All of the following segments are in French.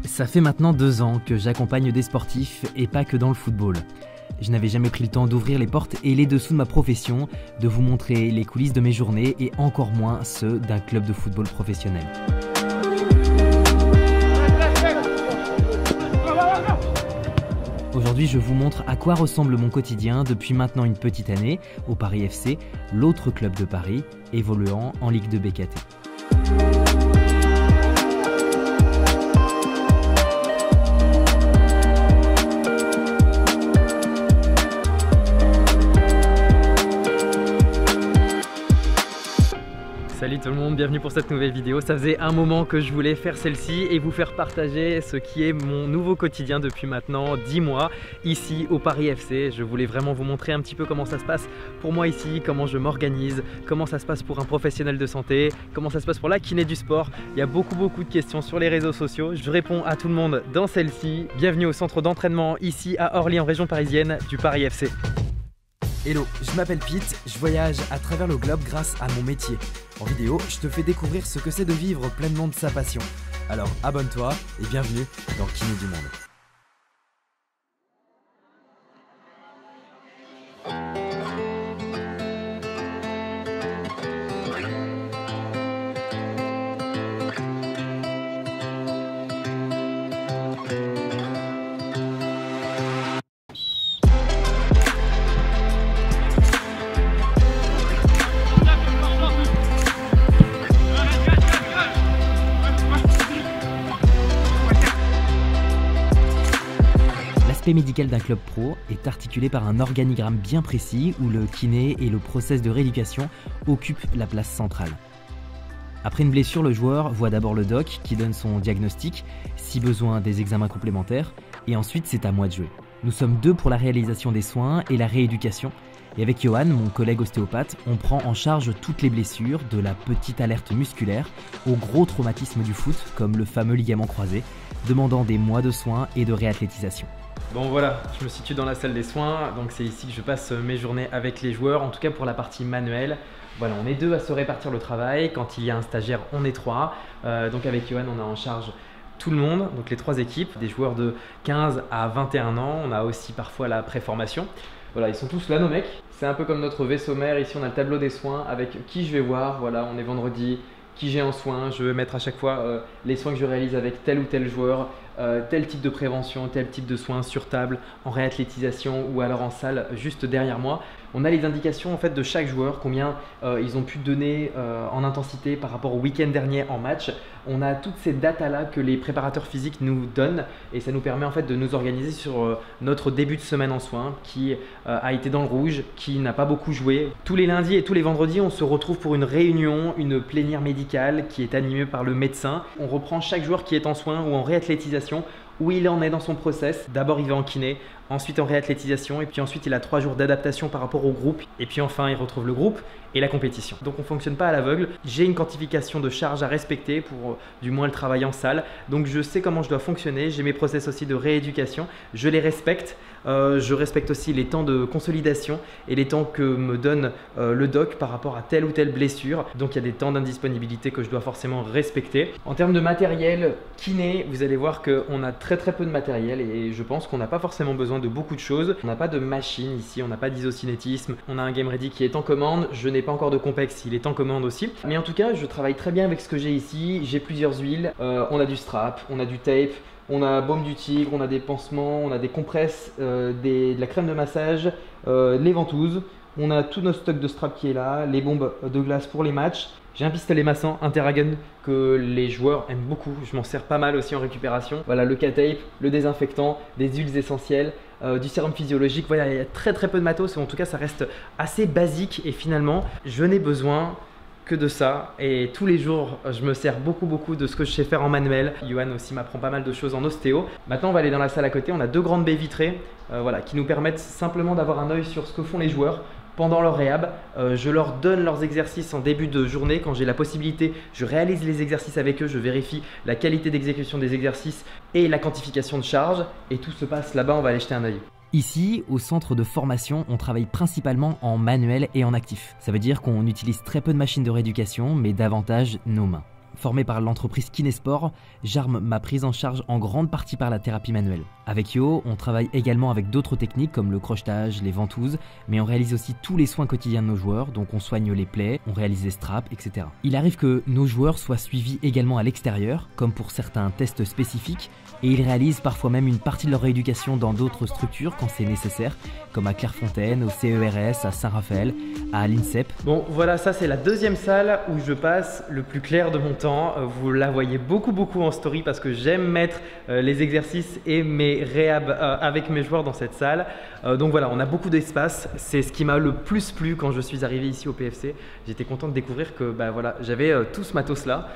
Ça fait maintenant 2 ans que j'accompagne des sportifs et pas que dans le football. Je n'avais jamais pris le temps d'ouvrir les portes et les dessous de ma profession, de vous montrer les coulisses de mes journées et encore moins ceux d'un club de football professionnel. Aujourd'hui, je vous montre à quoi ressemble mon quotidien depuis maintenant une petite année au Paris FC, l'autre club de Paris, évoluant en Ligue 2 BKT. Salut tout le monde, bienvenue pour cette nouvelle vidéo. Ça faisait un moment que je voulais faire celle-ci et vous faire partager ce qui est mon nouveau quotidien depuis maintenant 10 mois ici au Paris FC. Je voulais vraiment vous montrer un petit peu comment ça se passe pour moi ici, comment je m'organise, comment ça se passe pour un professionnel de santé, comment ça se passe pour la kiné du sport. Il y a beaucoup de questions sur les réseaux sociaux. Je réponds à tout le monde dans celle-ci. Bienvenue au centre d'entraînement ici à Orly en région parisienne du Paris FC. Hello, je m'appelle Pete, je voyage à travers le globe grâce à mon métier. En vidéo, je te fais découvrir ce que c'est de vivre pleinement de sa passion. Alors abonne-toi et bienvenue dans Kiné du Monde. L'aspect médical d'un club pro est articulé par un organigramme bien précis où le kiné et le process de rééducation occupent la place centrale. Après une blessure, le joueur voit d'abord le doc qui donne son diagnostic, si besoin des examens complémentaires, et ensuite c'est à moi de jouer. Nous sommes 2 pour la réalisation des soins et la rééducation, et avec Johan, mon collègue ostéopathe, on prend en charge toutes les blessures, de la petite alerte musculaire au gros traumatisme du foot, comme le fameux ligament croisé, demandant des mois de soins et de réathlétisation. Bon voilà, je me situe dans la salle des soins, donc c'est ici que je passe mes journées avec les joueurs, en tout cas pour la partie manuelle. Voilà, on est 2 à se répartir le travail, quand il y a un stagiaire on est 3, donc avec Johan on a en charge tout le monde, donc les 3 équipes, des joueurs de 15 à 21 ans, on a aussi parfois la préformation. Voilà, ils sont tous là nos mecs, c'est un peu comme notre vaisseau mère, ici on a le tableau des soins avec qui je vais voir, voilà on est vendredi, qui j'ai en soins, je vais mettre à chaque fois les soins que je réalise avec tel ou tel joueur, tel type de prévention, tel type de soins sur table, en réathlétisation ou alors en salle juste derrière moi. On a les indications en fait de chaque joueur, combien ils ont pu donner en intensité par rapport au week-end dernier en match. On a toutes ces datas-là que les préparateurs physiques nous donnent et ça nous permet en fait de nous organiser sur notre début de semaine en soins qui a été dans le rouge, qui n'a pas beaucoup joué. Tous les lundis et tous les vendredis, on se retrouve pour une réunion, une plénière médicale qui est animée par le médecin. On reprend chaque joueur qui est en soins ou en réathlétisation, où il en est dans son process. D'abord il va en kiné, ensuite en réathlétisation et puis ensuite il a 3 jours d'adaptation par rapport au groupe et puis enfin il retrouve le groupe et la compétition. Donc on ne fonctionne pas à l'aveugle, j'ai une quantification de charge à respecter pour du moins le travail en salle, donc je sais comment je dois fonctionner, j'ai mes process aussi de rééducation, je les respecte, je respecte aussi les temps de consolidation et les temps que me donne le doc par rapport à telle ou telle blessure, donc il y a des temps d'indisponibilité que je dois forcément respecter. En termes de matériel kiné, vous allez voir qu'on a très peu de matériel et je pense qu'on n'a pas forcément besoin de beaucoup de choses. On n'a pas de machine ici, on n'a pas d'isocinétisme, on a un game ready qui est en commande, je n'ai pas encore de complexe, il est en commande aussi. Mais en tout cas, je travaille très bien avec ce que j'ai ici, j'ai plusieurs huiles, on a du strap, on a du tape, on a baume du tigre, on a des pansements, on a des compresses, de la crème de massage, les ventouses, on a tout notre stock de strap qui est là, les bombes de glace pour les matchs. J'ai un pistolet massant Interagon que les joueurs aiment beaucoup, je m'en sers pas mal aussi en récupération. Voilà le K-tape, le désinfectant, des huiles essentielles, du sérum physiologique. Voilà, il y a très peu de matos, en tout cas ça reste assez basique et finalement je n'ai besoin que de ça et tous les jours je me sers beaucoup de ce que je sais faire en manuel. Johan aussi m'apprend pas mal de choses en ostéo. Maintenant on va aller dans la salle à côté, on a 2 grandes baies vitrées voilà, qui nous permettent simplement d'avoir un œil sur ce que font les joueurs. pendant leur réhab. Je leur donne leurs exercices en début de journée. Quand j'ai la possibilité, je réalise les exercices avec eux, je vérifie la qualité d'exécution des exercices et la quantification de charge. Et tout se passe là-bas, on va aller jeter un œil. Ici, au centre de formation, on travaille principalement en manuel et en actif. Ça veut dire qu'on utilise très peu de machines de rééducation, mais davantage nos mains. Formé par l'entreprise Kinesport, j'arme ma prise en charge en grande partie par la thérapie manuelle. Avec Yo, on travaille également avec d'autres techniques comme le crochetage, les ventouses, mais on réalise aussi tous les soins quotidiens de nos joueurs, donc on soigne les plaies, on réalise les straps, etc. Il arrive que nos joueurs soient suivis également à l'extérieur, comme pour certains tests spécifiques, et ils réalisent parfois même une partie de leur rééducation dans d'autres structures quand c'est nécessaire, comme à Clairefontaine, au CERS, à Saint-Raphaël, à l'INSEP. Bon voilà, ça c'est la deuxième salle où je passe le plus clair de mon temps. Vous la voyez beaucoup en story parce que j'aime mettre les exercices et mes réhab avec mes joueurs dans cette salle. Donc voilà, on a beaucoup d'espace. C'est ce qui m'a le plus plu quand je suis arrivé ici au PFC. J'étais content de découvrir que voilà, j'avais tout ce matos là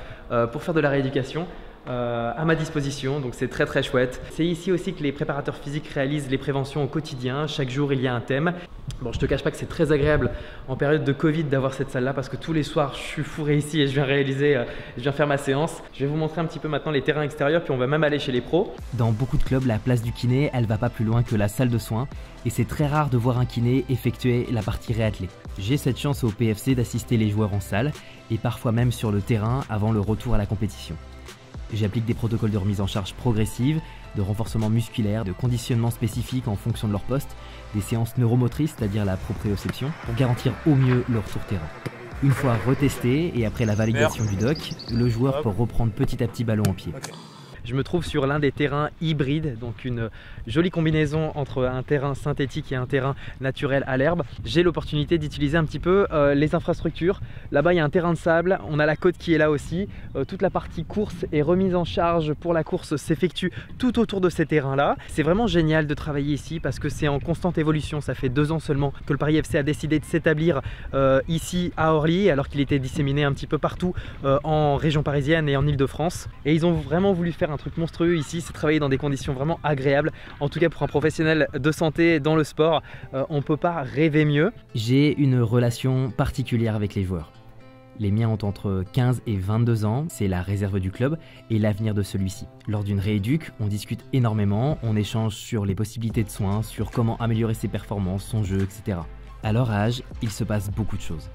pour faire de la rééducation. À ma disposition, donc c'est très chouette. C'est ici aussi que les préparateurs physiques réalisent les préventions au quotidien. Chaque jour il y a un thème. Bon, je te cache pas que c'est très agréable en période de Covid d'avoir cette salle là parce que tous les soirs je suis fourré ici et je viens faire ma séance. Je vais vous montrer un petit peu maintenant les terrains extérieurs puis on va même aller chez les pros. Dans beaucoup de clubs, la place du kiné, elle va pas plus loin que la salle de soins et c'est très rare de voir un kiné effectuer la partie réathlée. J'ai cette chance au PFC d'assister les joueurs en salle et parfois même sur le terrain avant le retour à la compétition. J'applique des protocoles de remise en charge progressive, de renforcement musculaire, de conditionnement spécifique en fonction de leur poste, des séances neuromotrices, c'est-à-dire la proprioception, pour garantir au mieux leur tour terrain. Une fois retesté et après la validation du doc, le joueur peut reprendre petit à petit ballon en pied. Je me trouve sur l'un des terrains hybrides, donc une jolie combinaison entre un terrain synthétique et un terrain naturel à l'herbe. J'ai l'opportunité d'utiliser un petit peu les infrastructures. Là-bas, il y a un terrain de sable, on a la côte qui est là aussi. Toute la partie course et remise en charge pour la course s'effectue tout autour de ces terrains-là. C'est vraiment génial de travailler ici parce que c'est en constante évolution. Ça fait 2 ans seulement que le Paris FC a décidé de s'établir ici à Orly, alors qu'il était disséminé un petit peu partout en région parisienne et en Ile-de-France. Et ils ont vraiment voulu faire un truc monstrueux ici, c'est travailler dans des conditions vraiment agréables. En tout cas pour un professionnel de santé dans le sport, on ne peut pas rêver mieux. J'ai une relation particulière avec les joueurs. Les miens ont entre 15 et 22 ans, c'est la réserve du club et l'avenir de celui-ci. Lors d'une rééduque, on discute énormément, on échange sur les possibilités de soins, sur comment améliorer ses performances, son jeu, etc. À leur âge, il se passe beaucoup de choses.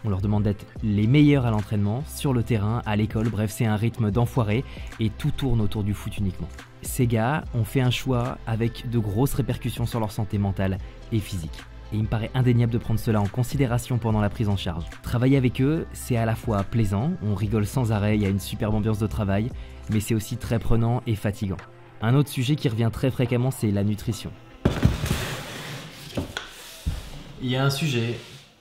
On leur demande d'être les meilleurs à l'entraînement, sur le terrain, à l'école, bref c'est un rythme d'enfoiré et tout tourne autour du foot uniquement. Ces gars ont fait un choix avec de grosses répercussions sur leur santé mentale et physique. Et il me paraît indéniable de prendre cela en considération pendant la prise en charge. Travailler avec eux, c'est à la fois plaisant, on rigole sans arrêt, il y a une superbe ambiance de travail, mais c'est aussi très prenant et fatigant. Un autre sujet qui revient très fréquemment, c'est la nutrition. Il y a un sujet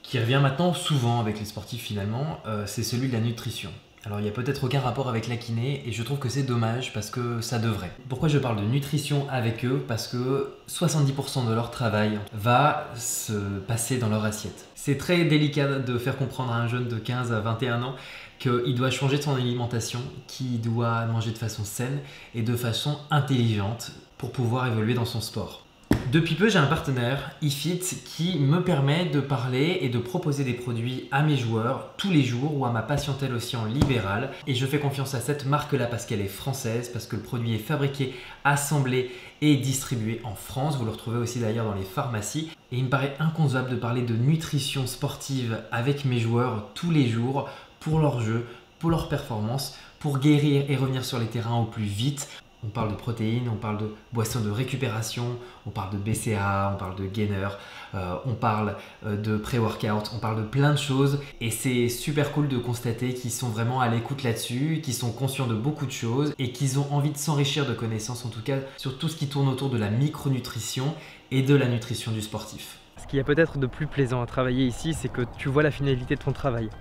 qui revient maintenant souvent avec les sportifs finalement, c'est celui de la nutrition. Alors il n'y a peut-être aucun rapport avec la kiné et je trouve que c'est dommage parce que ça devrait. Pourquoi je parle de nutrition avec eux? Parce que 70% de leur travail va se passer dans leur assiette. C'est très délicat de faire comprendre à un jeune de 15 à 21 ans qu'il doit changer de son alimentation, qu'il doit manger de façon saine et de façon intelligente pour pouvoir évoluer dans son sport. Depuis peu, j'ai un partenaire, eFit, qui me permet de parler et de proposer des produits à mes joueurs tous les jours ou à ma patientèle aussi en libéral. Et je fais confiance à cette marque-là parce qu'elle est française, parce que le produit est fabriqué, assemblé et distribué en France. Vous le retrouvez aussi d'ailleurs dans les pharmacies. Et il me paraît inconcevable de parler de nutrition sportive avec mes joueurs tous les jours pour leur jeu, pour leur performance, pour guérir et revenir sur les terrains au plus vite. On parle de protéines, on parle de boissons de récupération, on parle de BCAA, on parle de gainer, on parle de pré-workout, on parle de plein de choses et c'est super cool de constater qu'ils sont vraiment à l'écoute là-dessus, qu'ils sont conscients de beaucoup de choses et qu'ils ont envie de s'enrichir de connaissances, en tout cas sur tout ce qui tourne autour de la micronutrition et de la nutrition du sportif. Ce qu'il y a peut-être de plus plaisant à travailler ici, c'est que tu vois la finalité de ton travail.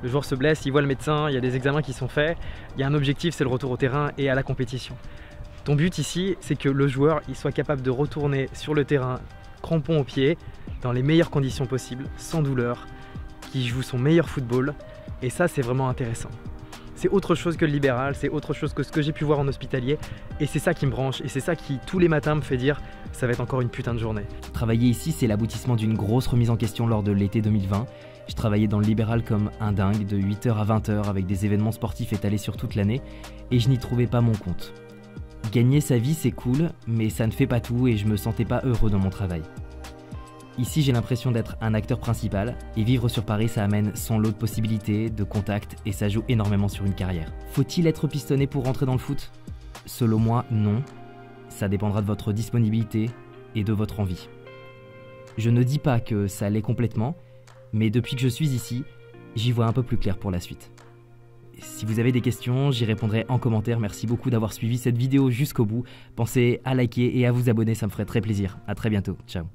Le joueur se blesse, il voit le médecin, il y a des examens qui sont faits, il y a un objectif, c'est le retour au terrain et à la compétition. Ton but ici, c'est que le joueur il soit capable de retourner sur le terrain, crampon aux pieds, dans les meilleures conditions possibles, sans douleur, qu'il joue son meilleur football. Et ça, c'est vraiment intéressant. c'est autre chose que le libéral, c'est autre chose que ce que j'ai pu voir en hospitalier. Et c'est ça qui me branche, et c'est ça qui, tous les matins, me fait dire ça va être encore une putain de journée. Travailler ici, c'est l'aboutissement d'une grosse remise en question lors de l'été 2020. Je travaillais dans le libéral comme un dingue, de 8h à 20h, avec des événements sportifs étalés sur toute l'année, et je n'y trouvais pas mon compte. Gagner sa vie, c'est cool, mais ça ne fait pas tout et je me sentais pas heureux dans mon travail. Ici, j'ai l'impression d'être un acteur principal, et vivre sur Paris, ça amène son lot de possibilités, de contacts, et ça joue énormément sur une carrière. Faut-il être pistonné pour rentrer dans le foot ? Selon moi, non. Ça dépendra de votre disponibilité et de votre envie. Je ne dis pas que ça l'est complètement, mais depuis que je suis ici, j'y vois un peu plus clair pour la suite. Si vous avez des questions, j'y répondrai en commentaire. Merci beaucoup d'avoir suivi cette vidéo jusqu'au bout. Pensez à liker et à vous abonner, ça me ferait très plaisir. À très bientôt. Ciao.